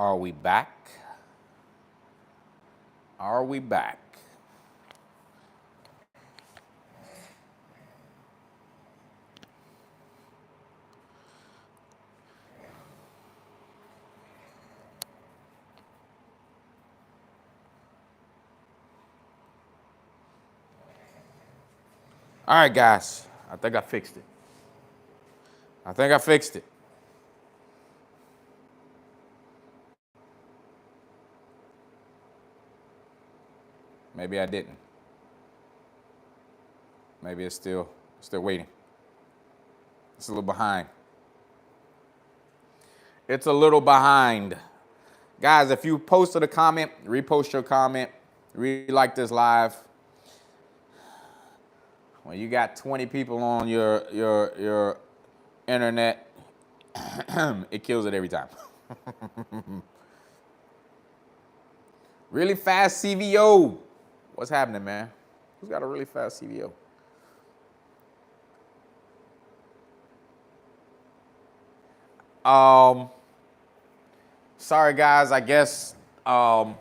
Are we back? Are we back? All right, guys. I think I fixed it. I think I fixed it. Maybe I didn't. Maybe it's still waiting. It's a little behind. It's a little behind. Guys, if you posted a comment, repost your comment, like this live. When you got 20 people on your internet, it kills it every time. Really fast CVO. What's happening, man? Who's got a really fast CVO? Sorry guys, I guess the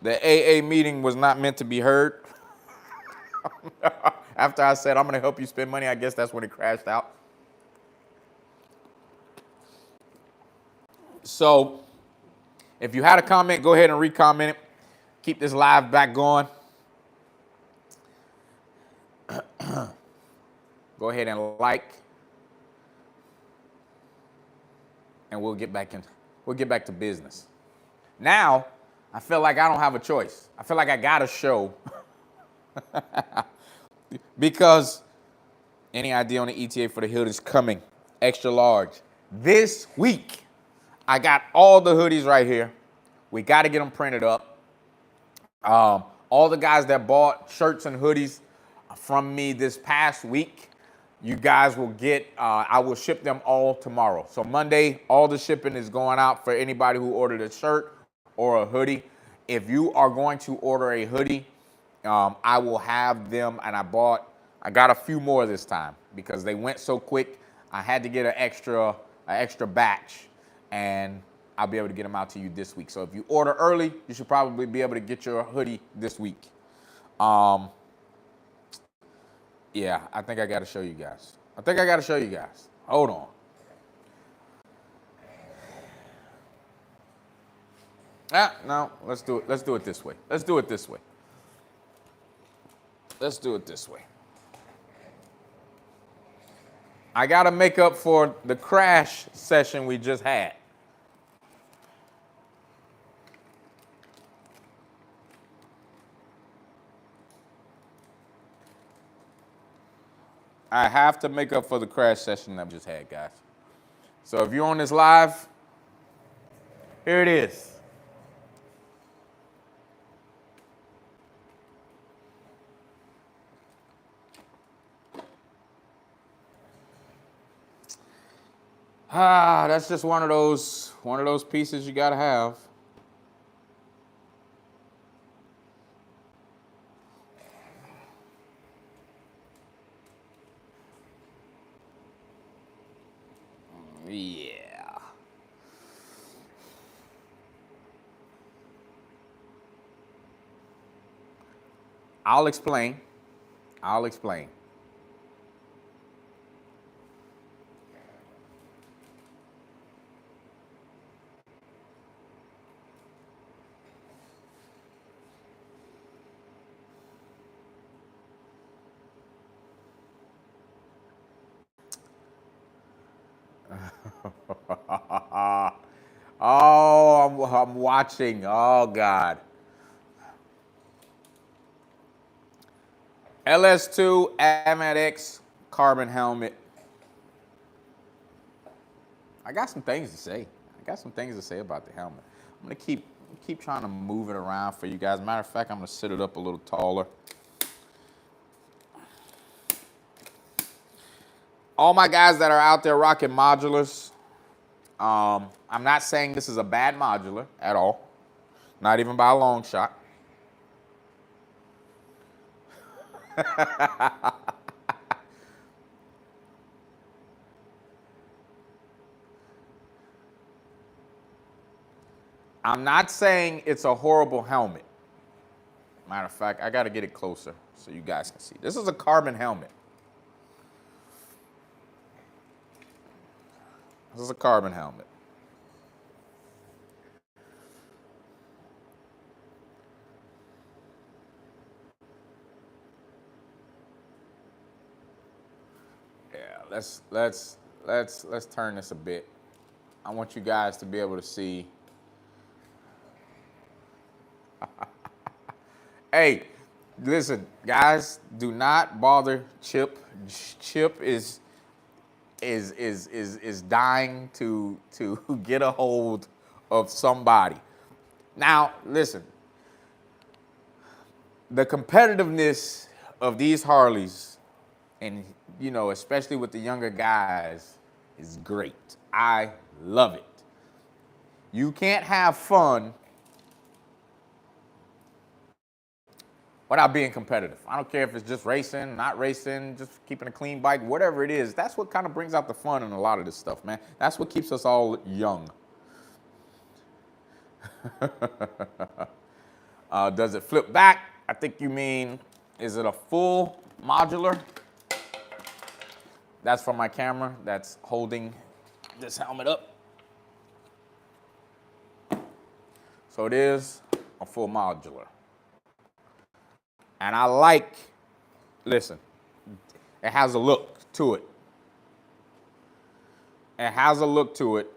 AA meeting was not meant to be heard. After I said I'm gonna help you spend money, I guess that's when it crashed out. So if you had a comment, go ahead and re-comment it. Keep this live back going. Go ahead and like. And we'll get back to business. Now, I feel like I don't have a choice. I feel like I gotta show. Because any idea on the ETA for the hood is coming extra large. This week, I got all the hoodies right here. We gotta get them printed up. All the guys that bought shirts and hoodies from me this past week, you guys will get, I will ship them all tomorrow. So Monday, all the shipping is going out for anybody who ordered a shirt or a hoodie. If you are going to order a hoodie, I will have them, and I got a few more this time because they went so quick. I had to get an extra batch, and I'll be able to get them out to you this week. So if you order early, you should probably be able to get your hoodie this week. Yeah, I think I got to show you guys. Hold on. No, let's do it. Let's do it this way. I got to make up for the crash session we just had. I have to make up for the crash session that we just had, guys. So if you're on this live, here it is. That's just one of those pieces you gotta have. Yeah. I'll explain. Oh, I'm watching. Oh, God. LS2 Amat carbon helmet. I got some things to say. About the helmet. I'm going to keep trying to move it around for you guys. Matter of fact, I'm going to sit it up a little taller. All my guys that are out there rocking modulars, I'm not saying this is a bad modular at all, not even by a long shot. I'm not saying it's a horrible helmet. Matter of fact, I got to get it closer so you guys can see. This is a carbon helmet. This is a carbon helmet. Yeah, let's turn this a bit. I want you guys to be able to see. Hey, listen, guys, do not bother Chip. Chip is dying to get a hold of somebody. Now, listen, the competitiveness of these Harleys, and you know, especially with the younger guys, is great. I love it. You can't have fun without being competitive. I don't care if it's just racing, not racing, just keeping a clean bike, whatever it is. That's what kind of brings out the fun in a lot of this stuff, man. That's what keeps us all young. Does it flip back? I think you mean, is it a full modular? That's from my camera that's holding this helmet up. So it is a full modular. And I like, listen, it has a look to it. It has a look to it.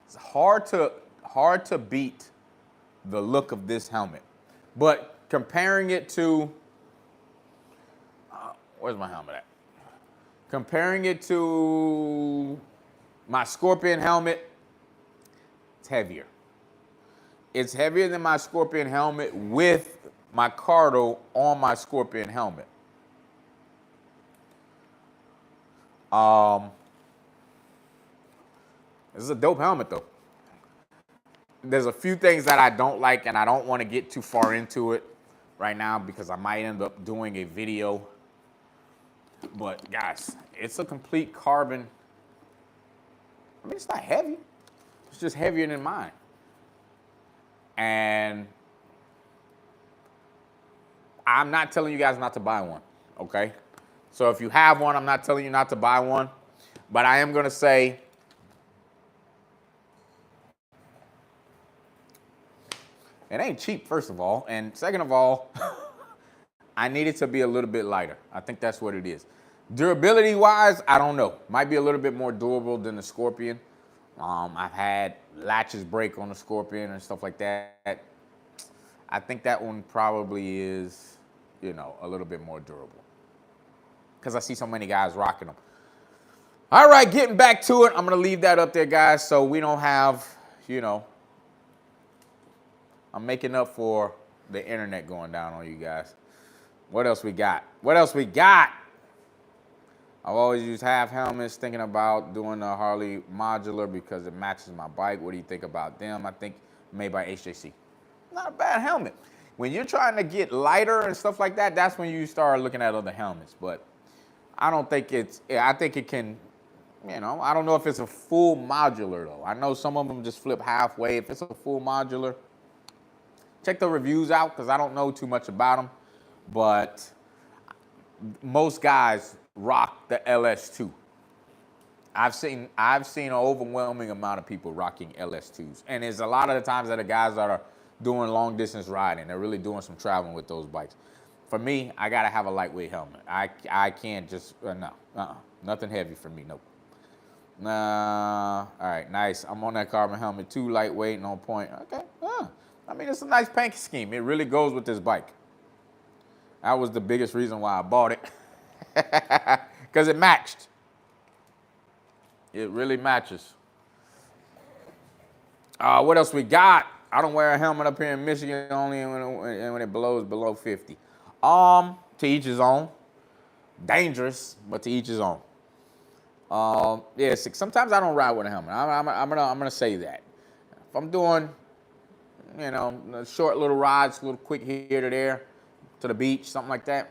It's hard to beat the look of this helmet. But comparing it to, where's my helmet at? Comparing it to my Scorpion helmet, it's heavier. It's heavier than my Scorpion helmet with my Cardo on my Scorpion helmet. This is a dope helmet though. There's a few things that I don't like, and I don't want to get too far into it right now because I might end up doing a video. But guys, it's a complete carbon. I mean, it's not heavy. It's just heavier than mine. And I'm not telling you guys not to buy one, okay? So if you have one, I'm not telling you not to buy one, but I am gonna say it ain't cheap, first of all, and second of all, I need it to be a little bit lighter. I think that's what it is. Durability-wise, I don't know. Might be a little bit more durable than the Scorpion. I've had latches break on the Scorpion and stuff like that. I think that one probably is, you know, a little bit more durable because I see so many guys rocking them. All right, getting back to it. I'm going to leave that up there, guys, so we don't have, you know, I'm making up for the internet going down on you guys. What else we got? What else we got? I've always used half helmets, thinking about doing a Harley modular because it matches my bike. What do you think about them? I think made by HJC. Not a bad helmet. When you're trying to get lighter and stuff like that, that's when you start looking at other helmets. But I don't think it's, I think it can, you know, I don't know if it's a full modular though. I know some of them just flip halfway. If it's a full modular, check the reviews out because I don't know too much about them. But most guys rock the LS2. I've seen an overwhelming amount of people rocking LS2s. And there's a lot of the times that the guys that are doing long distance riding, they're really doing some traveling with those bikes. For me, I gotta have a lightweight helmet. I can't just, nothing heavy for me, nope. All right, nice. I'm on that carbon helmet too, lightweight and on point. Okay, I mean, it's a nice paint scheme. It really goes with this bike. That was the biggest reason why I bought it. Because it matched. It really matches. What else we got? I don't wear a helmet up here in Michigan only when it blows below 50. To each his own. Dangerous, but to each his own. Yeah, sometimes I don't ride with a helmet. I'm gonna say that. If I'm doing, you know, short little rides, a little quick here to there, to the beach, something like that,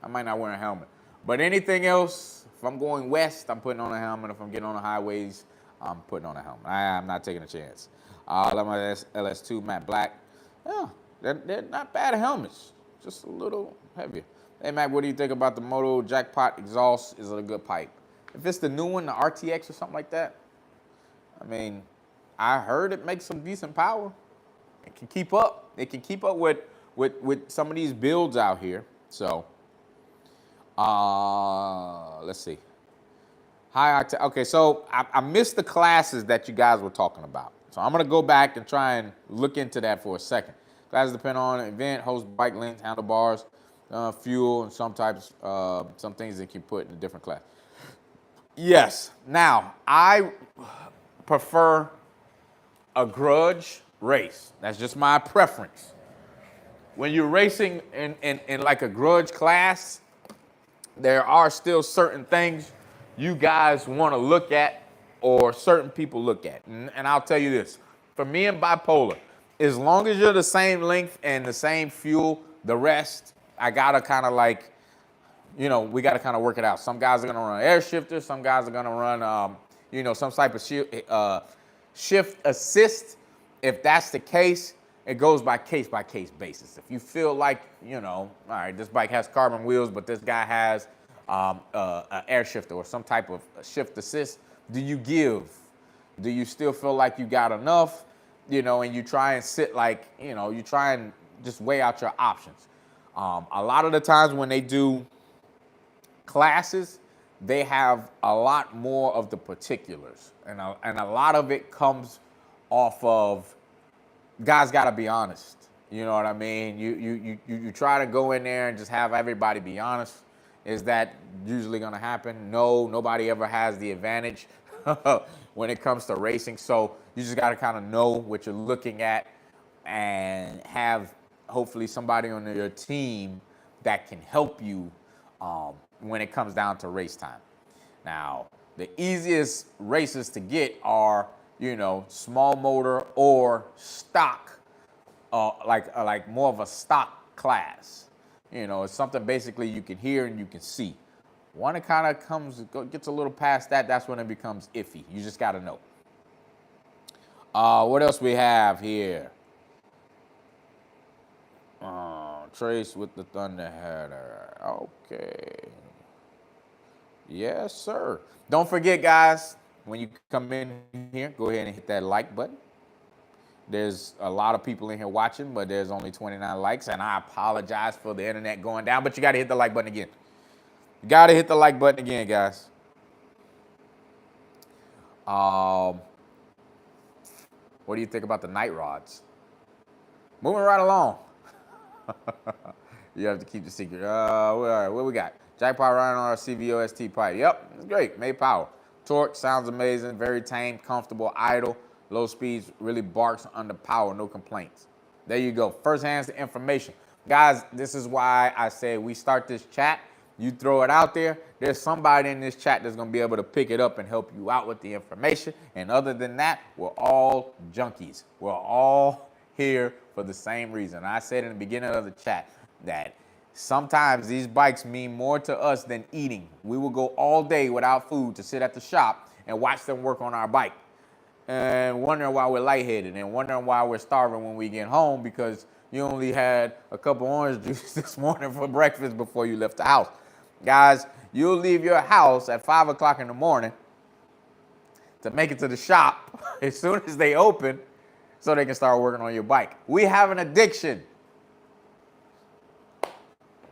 I might not wear a helmet. But anything else, If I'm going west, I'm putting on a helmet. If I'm getting on the highways, I'm putting on a helmet. I'm not taking a chance. I love my LS2 matte black. Yeah, they're not bad helmets, just a little heavier. Hey, Mac, what do you think about the Moto Jackpot exhaust? Is it a good pipe? If it's the new one, the RTX or something like that, I mean, I heard it makes some decent power. It can keep up. It can keep up with some of these builds out here. So, let's see. High octane. Okay, so I missed the classes that you guys were talking about. So I'm gonna go back and try and look into that for a second. Classes depend on event, host, bike length, handlebars, fuel, and some things that you put in a different class. Yes. Now, I prefer a grudge race. That's just my preference. When you're racing in like a grudge class, there are still certain things you guys want to look at or certain people look at. And I'll tell you this, for me and bipolar, as long as you're the same length and the same fuel, the rest, I gotta kind of like, you know, we gotta kind of work it out. Some guys are gonna run air shifter, some guys are gonna run, you know, some type of shift assist. If that's the case, it goes by case basis. If you feel like, you know, all right, this bike has carbon wheels, but this guy has an air shifter or some type of shift assist, do you give? Do you still feel like you got enough? You know, and you try and sit like, you know, you try and just weigh out your options. A lot of the times when they do classes, they have a lot more of the particulars. And a lot of it comes off of, guys gotta be honest. You know what I mean? You try to go in there and just have everybody be honest. Is that usually gonna happen? No, nobody ever has the advantage when it comes to racing. So you just gotta kind of know what you're looking at and have hopefully somebody on your team that can help you when it comes down to race time. Now, the easiest races to get are, you know, small motor or stock, like more of a stock class. You know, it's something basically you can hear and you can see. When it kind of gets a little past that, that's when it becomes iffy. You just got to know. What else we have here? Trace with the Thunder Header. Okay. Yes, sir. Don't forget, guys, when you come in here, go ahead and hit that like button. There's a lot of people in here watching, but there's only 29 likes, and I apologize for the internet going down, but you got to hit the like button again. You got to hit the like button again, guys. What do you think about the night rods? Moving right along. You have to keep the secret. All right, what we got? Jackpot riding on our CVOST pipe. Yep, it's great. Made power. Torque sounds amazing. Very tame, comfortable, idle. Low speeds, really barks under power. No complaints. There you go. First hand information. Guys, this is why I say we start this chat. You throw it out there. There's somebody in this chat that's going to be able to pick it up and help you out with the information. And other than that, we're all junkies. We're all here for the same reason. I said in the beginning of the chat that sometimes these bikes mean more to us than eating. We will go all day without food to sit at the shop and watch them work on our bike and wondering why we're lightheaded and wondering why we're starving when we get home because you only had a cup of orange juice this morning for breakfast before you left the house. Guys, you'll leave your house at 5 o'clock in the morning to make it to the shop as soon as they open so they can start working on your bike. We have an addiction.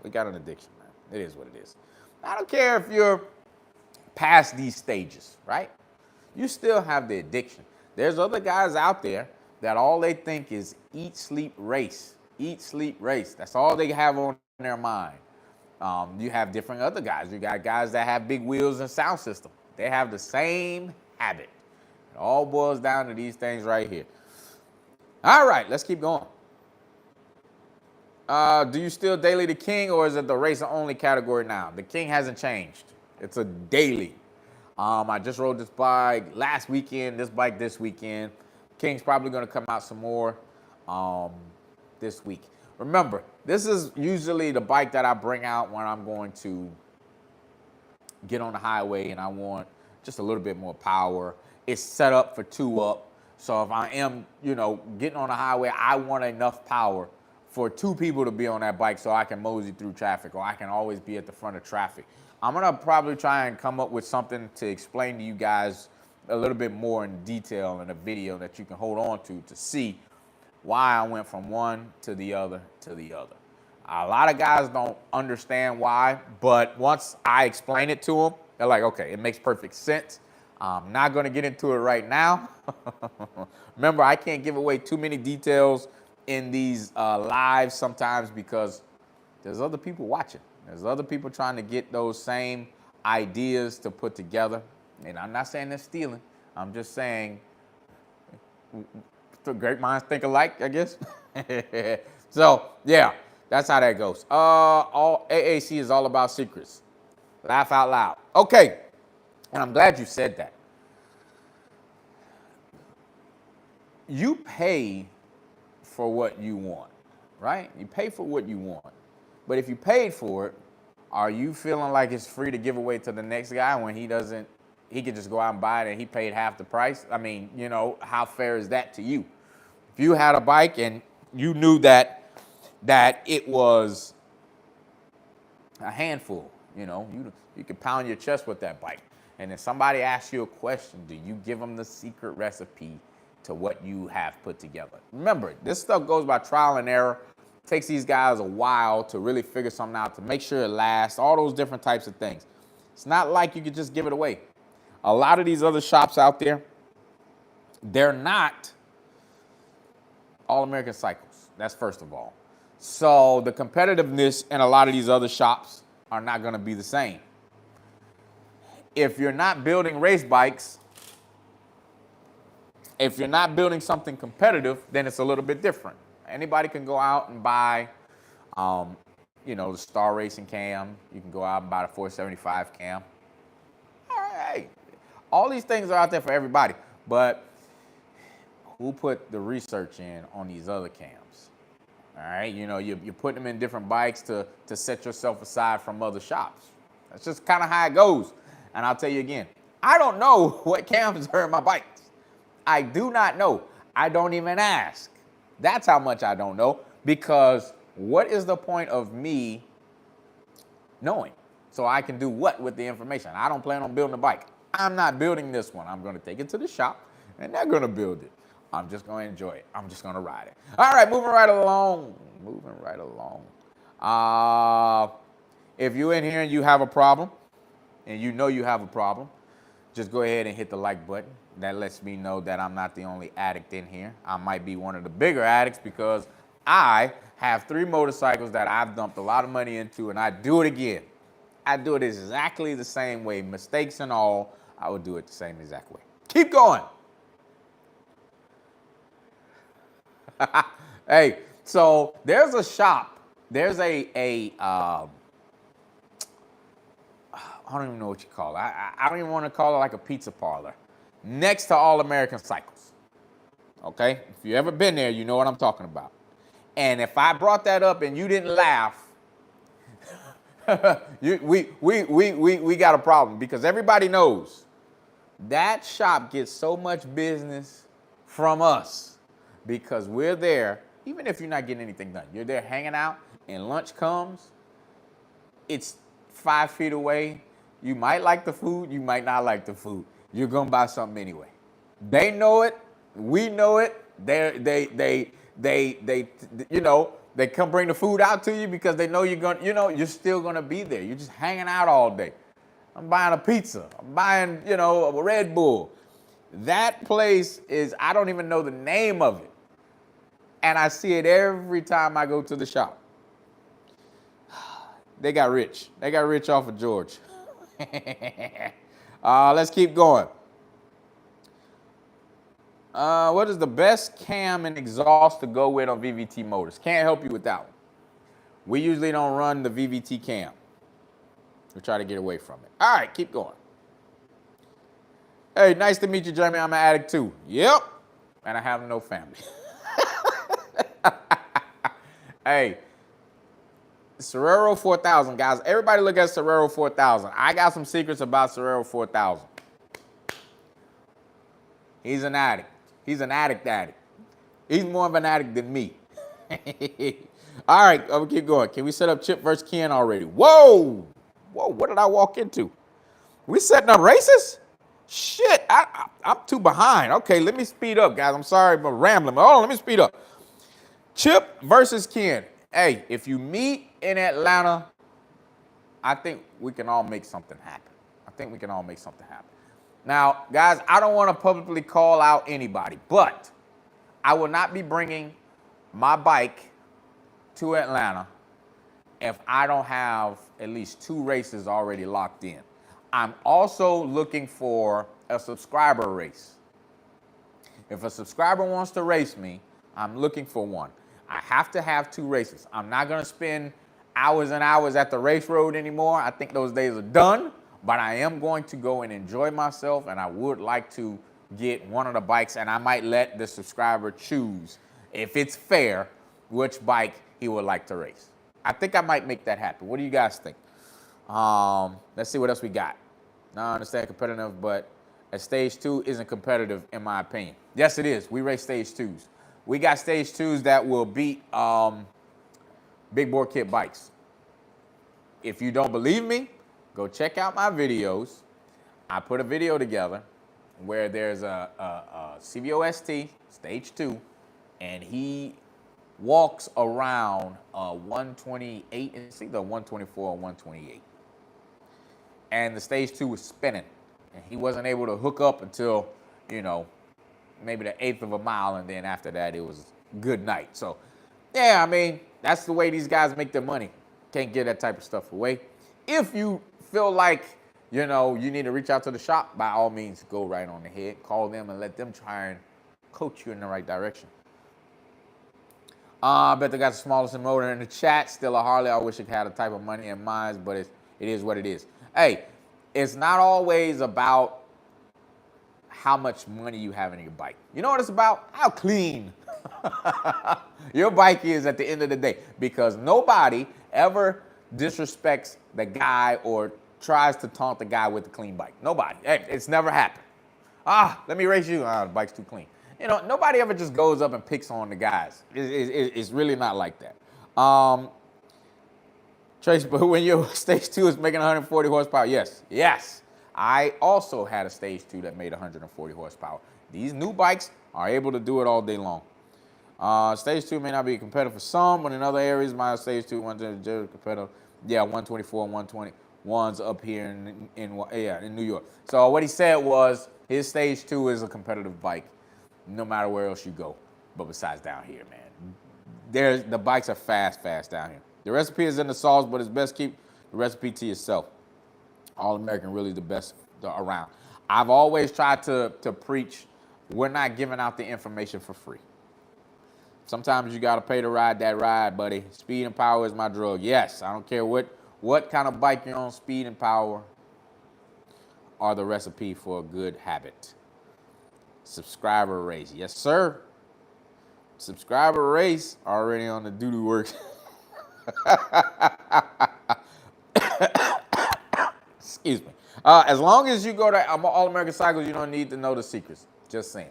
We got an addiction, man. It is what it is. I don't care if you're past these stages, right? You still have the addiction. There's other guys out there that all they think is eat, sleep, race. Eat, sleep, race. That's all they have on their mind. You have different other guys. You got guys that have big wheels and sound system. They have the same habit. It all boils down to these things right here. All right, let's keep going. Do you still daily the King, or is it the racer only category now? The King hasn't changed. It's a daily. I just rode this bike last weekend, this bike this weekend. King's probably going to come out some more this week. Remember, this is usually the bike that I bring out when I'm going to get on the highway and I want just a little bit more power. It's set up for 2-up. So if I am, getting on the highway, I want enough power for 2 people to be on that bike so I can mosey through traffic, or I can always be at the front of traffic. I'm gonna probably try and come up with something to explain to you guys a little bit more in detail in a video that you can hold on to see why I went from one to the other to the other. A lot of guys don't understand why, but once I explain it to them, they're like, okay, it makes perfect sense. I'm not gonna get into it right now. Remember, I can't give away too many details in these lives sometimes because there's other people watching. There's other people trying to get those same ideas to put together. And I'm not saying they're stealing. I'm just saying the great minds think alike, I guess. So, yeah, that's how that goes. All AAC is all about secrets. Laugh out loud. Okay, and I'm glad you said that. You pay for what you want, right? You pay for what you want. But if you paid for it, are you feeling like it's free to give away to the next guy when he doesn't, he could just go out and buy it and he paid half the price? I mean, how fair is that to you? If you had a bike and you knew that it was a handful, you could pound your chest with that bike. And if somebody asks you a question, do you give them the secret recipe to what you have put together? Remember, this stuff goes by trial and error. It takes these guys a while to really figure something out, to make sure it lasts, all those different types of things. It's not like you could just give it away. A lot of these other shops out there, they're not All-American Cycles. That's first of all. So the competitiveness in a lot of these other shops are not going to be the same. If you're not building race bikes, if you're not building something competitive, then it's a little bit different. Anybody can go out and buy, the Star Racing cam. You can go out and buy the 475 cam. All right. All these things are out there for everybody. But who put the research in on these other cams? All right. You're putting them in different bikes to set yourself aside from other shops. That's just kind of how it goes. And I'll tell you again, I don't know what cams are in my bikes. I do not know. I don't even ask. That's how much I don't know, because what is the point of me knowing? So I can do what with the information? I don't plan on building a bike. I'm not building this one. I'm going to take it to the shop, and they're going to build it. I'm just going to enjoy it. I'm just going to ride it. All right, moving right along. If you're in here and you have a problem, and you know you have a problem, just go ahead and hit the like button. That lets me know that I'm not the only addict in here. I might be one of the bigger addicts because I have 3 motorcycles that I've dumped a lot of money into, and I do it again. I do it exactly the same way. Mistakes and all, I would do it the same exact way. Keep going. Hey, so there's a shop. There's I don't even know what you call it. I don't even want to call it like a pizza parlor. Next to All-American Cycles. Okay? If you've ever been there, you know what I'm talking about. And if I brought that up and you didn't laugh, we got a problem, because everybody knows that shop gets so much business from us because we're there. Even if you're not getting anything done, you're there hanging out, and lunch comes, it's 5 feet away. You might like the food, you might not like the food. You're gonna buy something anyway. They know it, we know it. They come bring the food out to you because they know you're still gonna be there. You're just hanging out all day. I'm buying a pizza. I'm buying, a Red Bull. That place is, I don't even know the name of it. And I see it every time I go to the shop. They got rich. They got rich off of George. Let's keep going. What is the best cam and exhaust to go with on VVT motors? Can't help you with that one. We usually don't run the VVT cam. We try to get away from it. All right, keep going. Hey, nice to meet you, Jeremy. I'm an addict too. Yep. And I have no family. Hey, Cerrero 4000, guys. Everybody look at Cerrero 4000. I got some secrets about Cerrero 4000. He's an addict. He's an addict. He's more of an addict than me. All right, I'm gonna keep going. Can we set up Chip versus Ken already? Whoa! Whoa, what did I walk into? We setting up races? Shit, I'm too behind. Okay, let me speed up, guys. I'm sorry for rambling, but hold on, let me speed up. Chip versus Ken. Hey, if you meet in Atlanta, I think we can all make something happen. Now, guys, I don't want to publicly call out anybody, but I will not be bringing my bike to Atlanta if I don't have at least 2 races already locked in. I'm also looking for a subscriber race. If a subscriber wants to race me, I'm looking for one. I have to have 2 races. I'm not going to spend hours and hours at the race road anymore. I think those days are done, but I am going to go and enjoy myself, and I would like to get one of the bikes, and I might let the subscriber choose, if it's fair, which bike he would like to race. I think I might make that happen. What do you guys think? Let's see what else we got. Now, I understand competitive, but a stage 2 isn't competitive in my opinion. Yes, it is. We race stage 2s. We got stage 2s that will beat big bore kit bikes. If you don't believe me, go check out my videos. I put a video together where there's a CVOST stage 2, and he walks around 128, it's either 124 or 128. And the stage 2 was spinning, and he wasn't able to hook up until, you know, maybe the 1/8 of a mile, and then after that it was good night. So yeah, I mean, that's the way these guys make their money. Can't give that type of stuff away. If you feel like, you know, you need to reach out to the shop, by all means, go right on ahead. Call them and let them try and coach you in the right direction. I bet they got the smallest motor in the chat. Still a Harley. I wish it had a type of money in mind, but it is what it is. Hey, it's not always about how much money you have in your bike. You know what it's about? How clean your bike is at the end of the day. Because nobody ever disrespects the guy or tries to taunt the guy with the clean bike. Nobody. Hey, it's never happened. Let me race you. The bike's too clean. You know, nobody ever just goes up and picks on the guys. It's really not like that. Trace, but when your stage 2 is making 140 horsepower, yes. I also had a stage 2 that made 140 horsepower. These new bikes are able to do it all day long. Stage 2 may not be competitive for some, but in other areas, my stage 2 ones are competitive. Yeah, 124 and 120 ones up here in New York. So what he said was his stage 2 is a competitive bike, no matter where else you go, but besides down here, man. The bikes are fast down here. The recipe is in the sauce, but it's best keep the recipe to yourself. All American really the best around. I've always tried to preach, we're not giving out the information for free. Sometimes you gotta pay to ride that ride, buddy. Speed and power is my drug. Yes, I don't care what kind of bike you're on, speed and power are the recipe for a good habit. Subscriber race, yes sir. Subscriber race already on the doo-doo works. Excuse me. As long as you go to allamericancycles, you don't need to know the secrets. Just saying.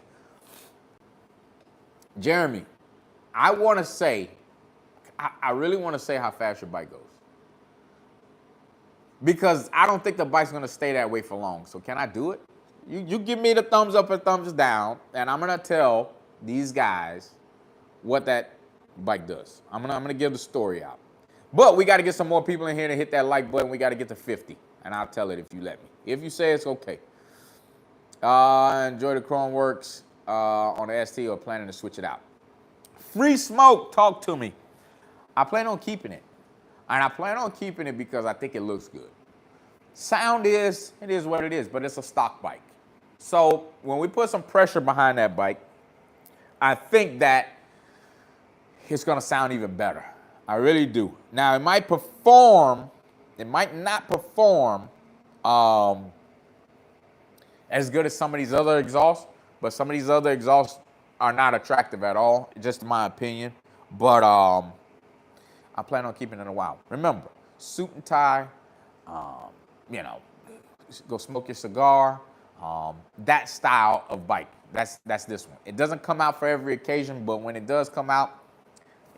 Jeremy, I want to say, I really want to say how fast your bike goes. Because I don't think the bike's going to stay that way for long. So can I do it? You give me the thumbs up and thumbs down, and I'm going to tell these guys what that bike does. I'm gonna give the story out. But we got to get some more people in here to hit that like button. We got to get to 50, and I'll tell it if you let me. If you say it's okay. Enjoy the Chrome Works on the ST or planning to switch it out. Free Smoke, talk to me. I plan on keeping it. And I plan on keeping it because I think it looks good. Sound it is what it is, but it's a stock bike. So when we put some pressure behind that bike, I think that it's gonna sound even better. I really do. Now it might not perform as good as some of these other exhausts, but some of these other exhausts are not attractive at all, just in my opinion. But I plan on keeping it a while. Remember, suit and tie, um, you know, go smoke your cigar. That style of bike. That's this one. It doesn't come out for every occasion, but when it does come out,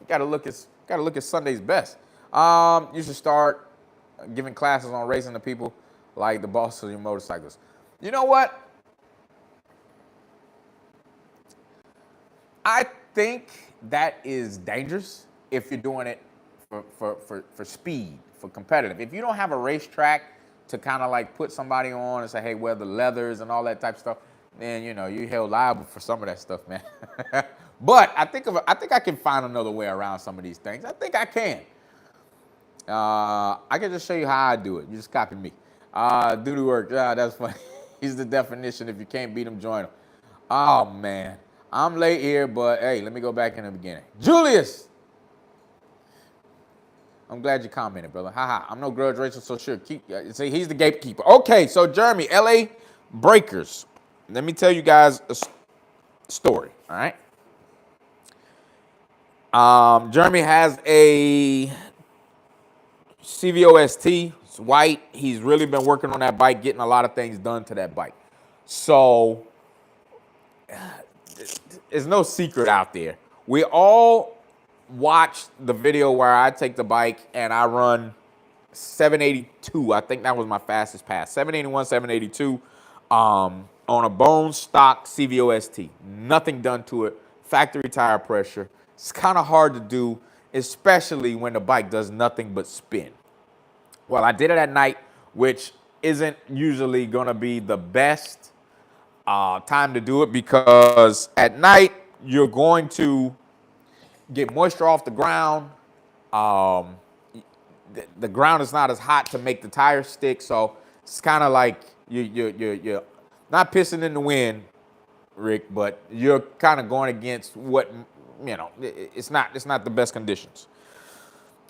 you gotta look at Sunday's best. You should start giving classes on racing to people like the boss of your motorcycles. You know what? I think that is dangerous if you're doing it for speed, for competitive. If you don't have a racetrack to kind of like put somebody on and say, hey, wear the leathers and all that type of stuff, then you know you're held liable for some of that stuff, man. But I think I can find another way around some of these things. I think I can. I can just show you how I do it. You just copy me. Do the work. That's funny. He's the definition. If you can't beat him, join him. Oh man, I'm late here, but hey, let me go back in the beginning. Julius. I'm glad you commented, brother. Haha, I'm no grudge racer, so sure. See, he's the gatekeeper. Okay, so Jeremy, LA Breakers. Let me tell you guys a story, all right? Jeremy has a CVOST. It's white. He's really been working on that bike, getting a lot of things done to that bike. So, there's no secret out there. We all watched the video where I take the bike and I run 782. I think that was my fastest pass. 781, 782 on a bone stock CVOST. Nothing done to it. Factory tire pressure. It's kind of hard to do, especially when the bike does nothing but spin. Well, I did it at night, which isn't usually going to be the best time to do it because at night you're going to get moisture off the ground. The ground is not as hot to make the tires stick, so it's kind of like you're not pissing in the wind, Rick, but you're kind of going against what, you know, it's not the best conditions.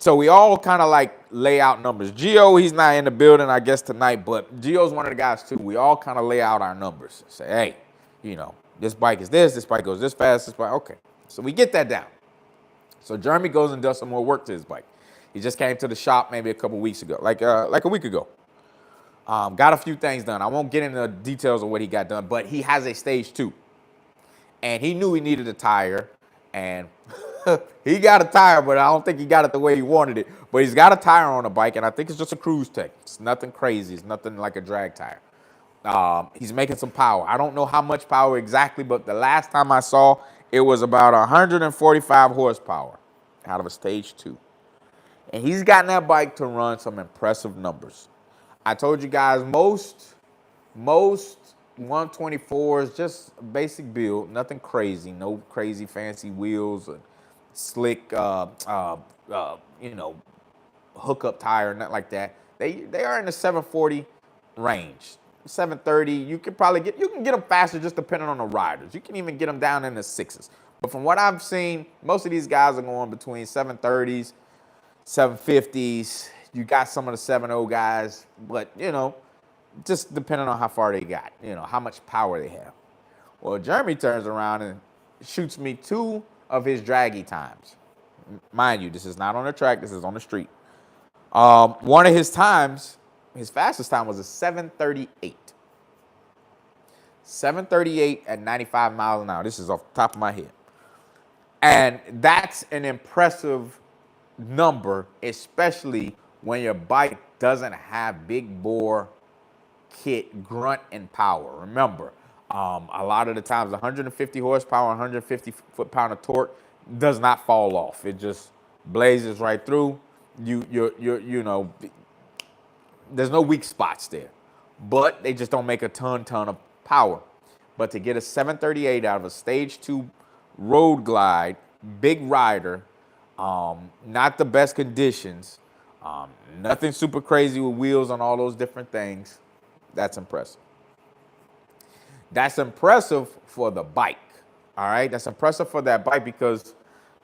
So we all kind of like lay out numbers. Gio, he's not in the building, I guess, tonight, but Gio's one of the guys too. We all kind of lay out our numbers. Say, hey, you know, this bike is this bike goes this fast, this bike, okay. So we get that down. So Jeremy goes and does some more work to his bike. He just came to the shop maybe a couple weeks ago, like a week ago. Got a few things done. I won't get into the details of what he got done, but he has a stage 2. And he knew he needed a tire, and he got a tire, but I don't think he got it the way he wanted it. But he's got a tire on the bike, and I think it's just a cruise tech. It's nothing crazy. It's nothing like a drag tire. He's making some power. I don't know how much power exactly, but the last time I saw, it was about 145 horsepower out of a stage 2. And he's gotten that bike to run some impressive numbers. I told you guys most 124s, just basic build, nothing crazy, no crazy fancy wheels or slick, you know, hookup tire, nothing like that. They are in the 740 range. 730, you can get them faster just depending on the riders. You can even get them down in the 6s. But from what I've seen, most of these guys are going between 730s, 750s. You got some of the 70 guys, but you know, just depending on how far they got, you know, how much power they have. Well, Jeremy turns around and shoots me 2 of his draggy times. Mind you, this is not on the track, this is on the street. One of his times, his fastest time was a 738. 738 at 95 miles an hour. This is off the top of my head. And that's an impressive number, especially when your bike doesn't have big bore kit grunt and power. Remember, a lot of the times 150 horsepower, 150 foot-pound of torque does not fall off. It just blazes right through. You know, there's no weak spots there, but they just don't make a ton of power. But to get a 738 out of a stage 2 road glide, big rider, not the best conditions, nothing super crazy with wheels on all those different things, that's impressive. That's impressive for the bike, all right? That's impressive for that bike because,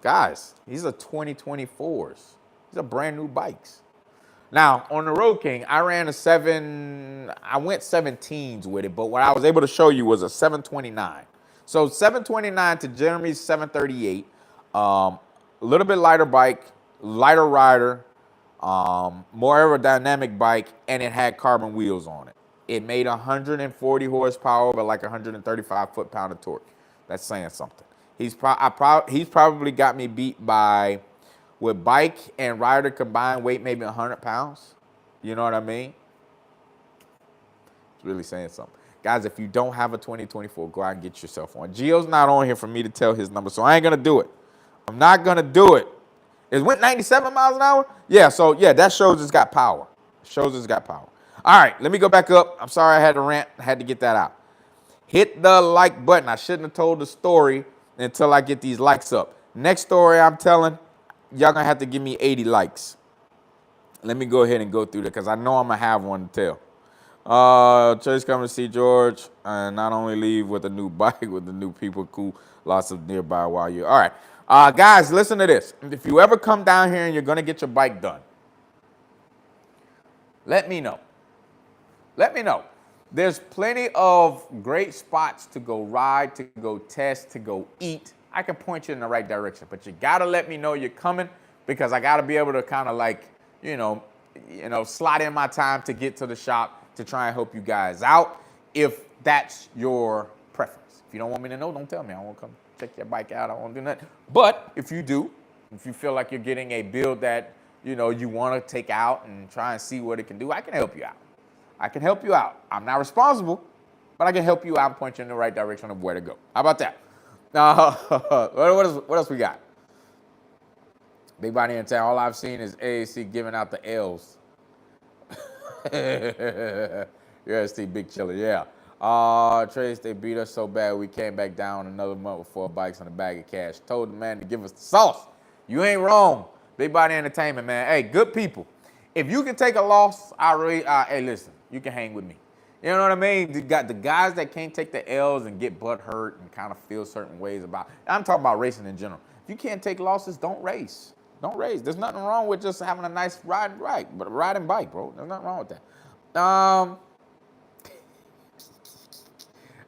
guys, these are 2024s. These are brand new bikes. Now, on the Road King, I went 17s with it, but what I was able to show you was a 729. So 729 to Jeremy's 738, a little bit lighter bike, lighter rider, more aerodynamic bike, and it had carbon wheels on it. It made 140 horsepower, but like 135 foot-pound of torque. That's saying something. He's probably got me beat by, with bike and rider combined weight, maybe 100 pounds. You know what I mean? It's really saying something. Guys, if you don't have a 2024, go out and get yourself one. Gio's not on here for me to tell his number, so I ain't going to do it. I'm not going to do it. It went 97 miles an hour? Yeah, so yeah, that shows it's got power. It shows it's got power. All right, let me go back up. I'm sorry I had to rant. I had to get that out. Hit the like button. I shouldn't have told the story until I get these likes up. Next story I'm telling, y'all going to have to give me 80 likes. Let me go ahead and go through that because I know I'm going to have one to tell. Chase coming to see George and not only leave with a new bike, with the new people, cool, lots of nearby while you're. All right. Guys, listen to this. If you ever come down here and you're going to get your bike done, let me know. Let me know. There's plenty of great spots to go ride, to go test, to go eat. I can point you in the right direction, but you got to let me know you're coming because I got to be able to kind of like, slot in my time to get to the shop to try and help you guys out if that's your preference. If you don't want me to know, don't tell me. I won't come check your bike out. I won't do nothing. But if you do, if you feel like you're getting a build that, you want to take out and try and see what it can do, I can help you out. I can help you out. I'm not responsible, but I can help you out and point you in the right direction of where to go. How about that? What else we got? Big body in town. All I've seen is AAC giving out the L's. Yeah, Steve, big chiller, yeah. Trace, they beat us so bad we came back down another month with 4 bikes and a bag of cash. Told the man to give us the sauce. You ain't wrong. Big body entertainment, man. Hey, good people. If you can take a loss, hey, listen, you can hang with me. You know what I mean? The guys that can't take the L's and get butt hurt and kind of feel certain ways about, I'm talking about racing in general. If you can't take losses, don't race. Don't race. There's nothing wrong with just having a nice riding bike, bro. There's nothing wrong with that.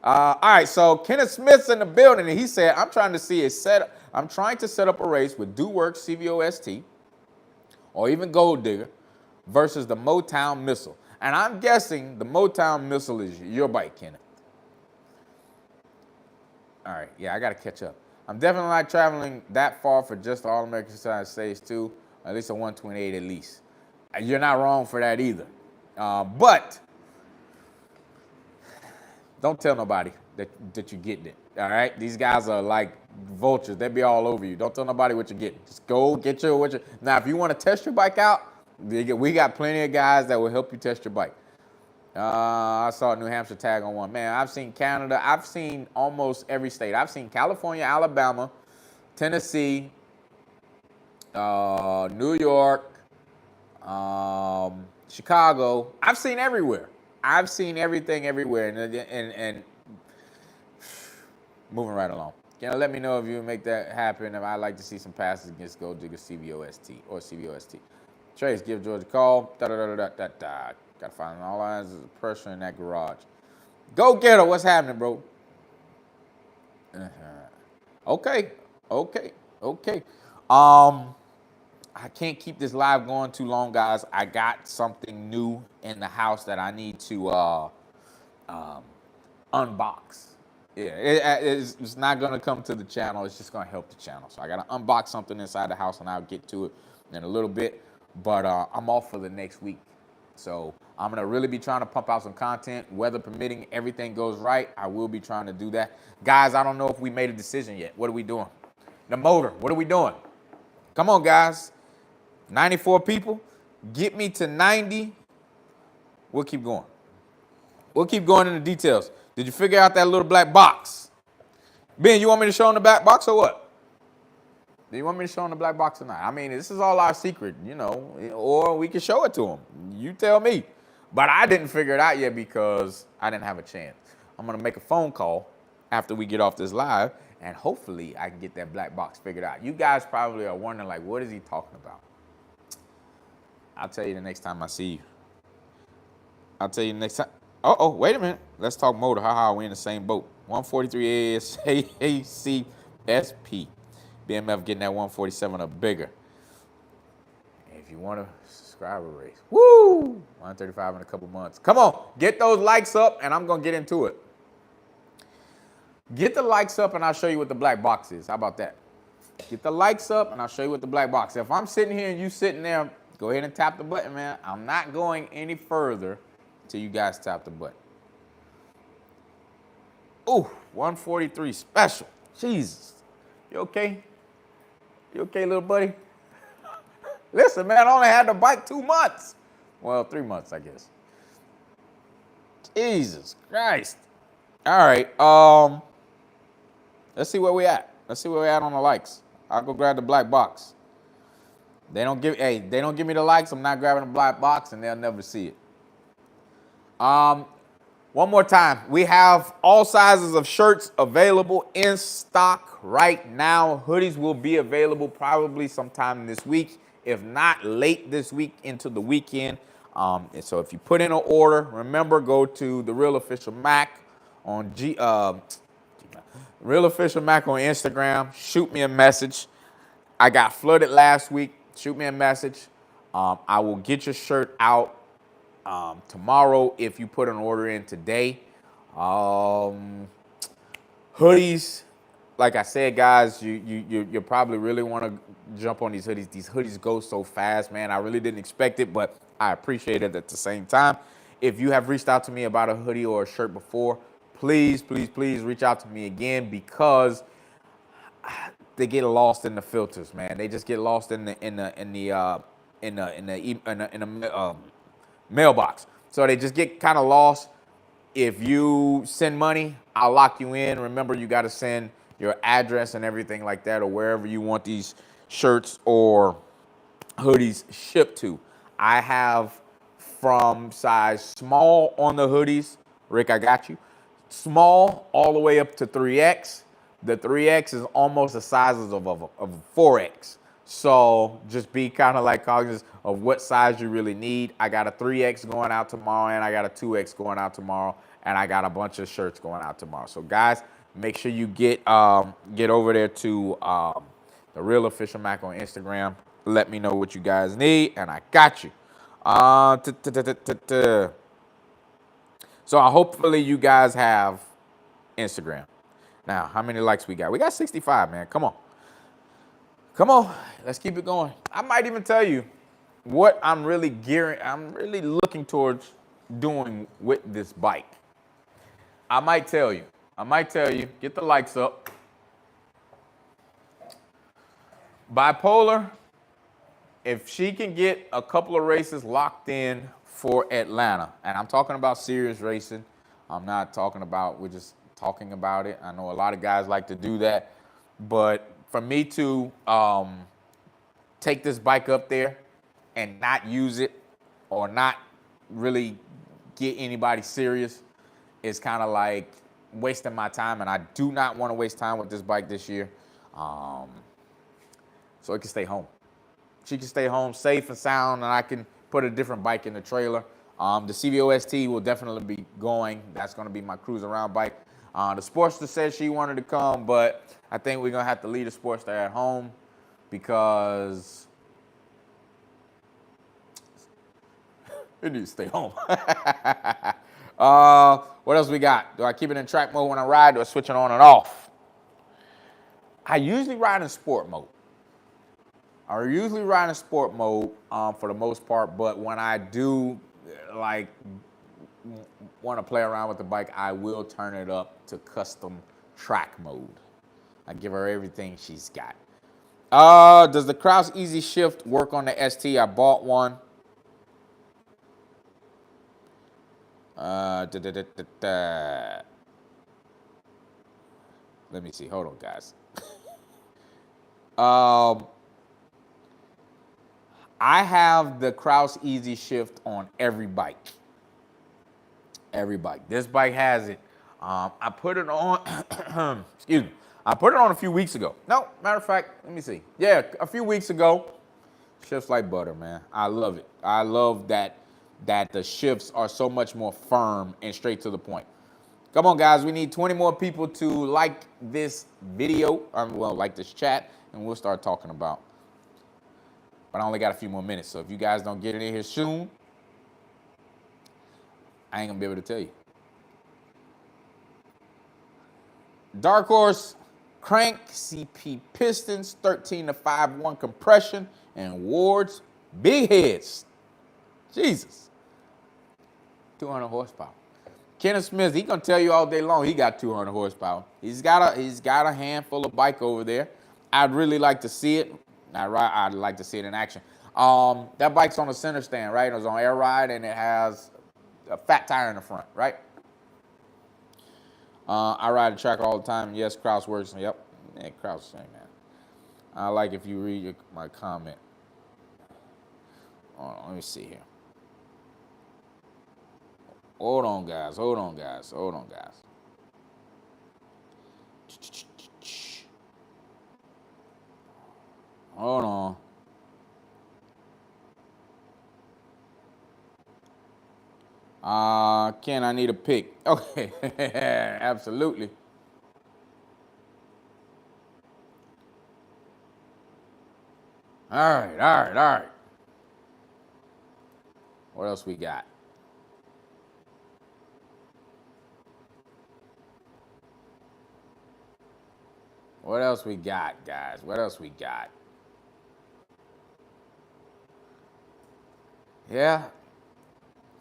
All right, so Kenneth Smith's in the building, and he said, I'm trying to set up a race with Do Works CVOST or even Gold Digger versus the Motown Missile. And I'm guessing the Motown Missile is your bike, Kenneth. All right, yeah, I got to catch up. I'm definitely not traveling that far for just the All-American side stage 2, at least a 128 at least. You're not wrong for that either. But don't tell nobody that you're getting it, all right? These guys are like vultures. They be all over you. Don't tell nobody what you're getting. Just go get your. Now, if you want to test your bike out, we got plenty of guys that will help you test your bike. I saw a New Hampshire tag on one. Man, I've seen Canada. I've seen almost every state. I've seen California, Alabama, Tennessee, New York, Chicago. I've seen everywhere. I've seen everything everywhere. And moving right along. Let me know if you make that happen. If I'd like to see some passes against Gold Digger CVOST or CVOST. Trace, give George a call. Got to find all lines of pressure in that garage. Go get her. What's happening, bro? Okay. I can't keep this live going too long, guys. I got something new in the house that I need to unbox. Yeah, it's not going to come to the channel. It's just going to help the channel. So I got to unbox something inside the house, and I'll get to it in a little bit. But I'm off for the next week. So I'm going to really be trying to pump out some content. Weather permitting, everything goes right, I will be trying to do that. Guys, I don't know if we made a decision yet. What are we doing? The motor, what are we doing? Come on, guys. 94 people. Get me to 90. We'll keep going. We'll keep going in the details. Did you figure out that little black box? Ben, you want me to show them the black box or what? Do you want me to show them the black box or not? I mean, this is all our secret, or we can show it to them. You tell me. But I didn't figure it out yet because I didn't have a chance. I'm going to make a phone call after we get off this live, and hopefully I can get that black box figured out. You guys probably are wondering, like, what is he talking about? I'll tell you the next time I see you. I'll tell you the next time. Oh, wait a minute. Let's talk motor. We're in the same boat. 143 AAC SP. BMF getting that 147 or bigger. if you want a subscriber race, woo, 135 in a couple months. Come on, get those likes up, and I'm gonna get into it. Get the likes up, and I'll show you what the black box is. How about that? Get the likes up, and I'll show you what the black box is. If I'm sitting here and you sitting there, go ahead and tap the button, man. I'm not going any further till you guys tap the button. Ooh, 143 special. Jesus. You okay? You okay, little buddy? Listen, man, I only had the bike 2 months. Well, 3 months, I guess. Jesus Christ. All right. Let's see where we at. Let's see where we at on the likes. I'll go grab the black box. They don't give me the likes, I'm not grabbing the black box, and they'll never see it. One more time. We have all sizes of shirts available in stock right now. Hoodies will be available probably sometime this week, if not late this week into the weekend. And so if you put in an order, remember, go to the Real Official Mac on Real Official Mac on Instagram. Shoot me a message. I got flooded last week. Shoot me a message. I will get your shirt out tomorrow if you put an order in today. Hoodies, like I said, guys, you probably really want to jump on these hoodies. These hoodies go so fast, man. I really didn't expect it, but I appreciate it at the same time. If you have reached out to me about a hoodie or a shirt before, please, please, please reach out to me again, because they get lost in the filters, man. They just get lost in the mailbox. So they just get kind of lost. If you send money, I'll lock you in. Remember, you got to send your address and everything like that, or wherever you want these shirts or hoodies shipped to. I have from size small on the hoodies. Rick, I got you. Small all the way up to 3X. The 3X is almost the sizes of 4X. So just be kind of like cognizant of what size you really need. I got a 3X going out tomorrow, and I got a 2X going out tomorrow, and I got a bunch of shirts going out tomorrow. So guys, make sure you get over there to the Real Official Mac on Instagram. Let me know what you guys need, and I got you. So hopefully you guys have Instagram. Now, how many likes we got? We got 65, man. Come on. Come on. Let's keep it going. I might even tell you what I'm really looking towards doing with this bike. I might tell you. Get the likes up. Bipolar, if she can get a couple of races locked in for Atlanta, and I'm talking about serious racing. I'm not talking about, we're just talking about it. I know a lot of guys like to do that, but for me to take this bike up there and not use it or not really get anybody serious is kind of like wasting my time, and I do not want to waste time with this bike this year. So it can stay home. She can stay home safe and sound, and I can put a different bike in the trailer. The CVOST will definitely be going. That's going to be my cruise around bike. The Sportster said she wanted to come, but I think we're going to have to leave the Sportster at home because it needs to stay home. What else we got? Do I keep it in track mode when I ride, or switch it on and off? I usually ride in sport mode. For the most part, but when I do like want to play around with the bike, I will turn it up to custom track mode. I give her everything she's got. Does the Kraus Easy Shift work on the ST? I bought one. Let me see. Hold on, guys. I have the Kraus Easy Shift on every bike. Every bike. This bike has it. I put it on, excuse me. I put it on a few weeks ago. No, matter of fact, let me see. Yeah, a few weeks ago. Shifts like butter, man. I love it. I love that the shifts are so much more firm and straight to the point. Come on, guys. We need 20 more people to like this video, like this chat, and we'll start talking about but I only got a few more minutes. So if you guys don't get it in here soon, I ain't gonna be able to tell you. Dark Horse crank, CP pistons, 13 to 5.1 compression, and Ward's big heads. Jesus. 200 horsepower. Kenneth Smith, he gonna tell you all day long he got 200 horsepower. He's got a handful of bike over there. I'd really like to see it. I'd like to see it in action. That bike's on the center stand, right? It's on air ride and it has a fat tire in the front, right? I ride the track all the time. Yes, Kraus works. Yep. Yeah, Kraus, same man. I like if you read my comment. Hold on, let me see here. Hold on, guys. Hold on, guys. Hold on, guys. Hold on. Ken, I need a pick. Okay, absolutely. All right. What else we got? What else we got, guys? What else we got? Yeah,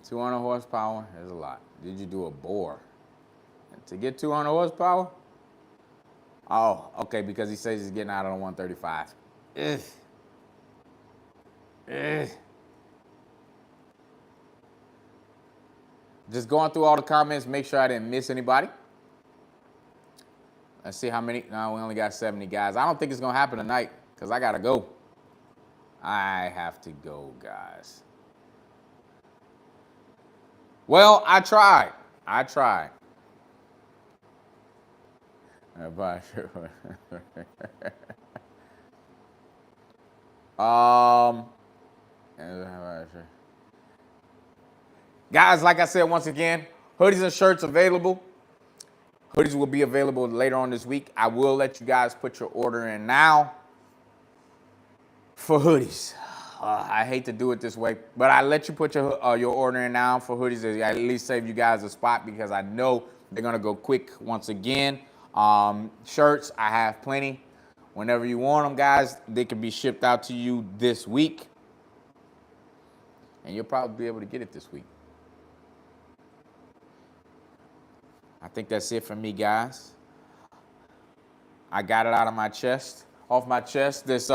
200 horsepower is a lot. Did you do a bore? To get 200 horsepower? Oh, okay, because he says he's getting out on a 135. Just going through all the comments, make sure I didn't miss anybody. Let's see how many. No, we only got 70 guys. I don't think it's going to happen tonight because I got to go. I have to go, guys. Well, I tried. Guys, like I said, once again, hoodies and shirts available. Hoodies will be available later on this week. I will let you guys put your order in now for hoodies. I hate to do it this way, but I let you put your order in now for hoodies. At least save you guys a spot because I know they're gonna go quick once again. Shirts, I have plenty. Whenever you want them, guys, they can be shipped out to you this week, and you'll probably be able to get it this week. I think that's it for me, guys. I got it out of my chest, off my chest. This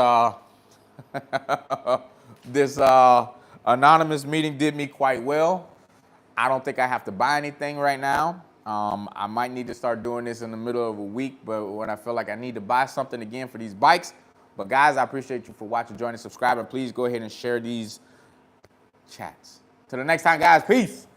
anonymous meeting did me quite well. I don't think I have to buy anything right now. I might need to start doing this in the middle of a week, but when I feel like I need to buy something again for these bikes. But guys, I appreciate you for watching, joining, subscribing. Please go ahead and share these chats. Till the next time, guys, peace.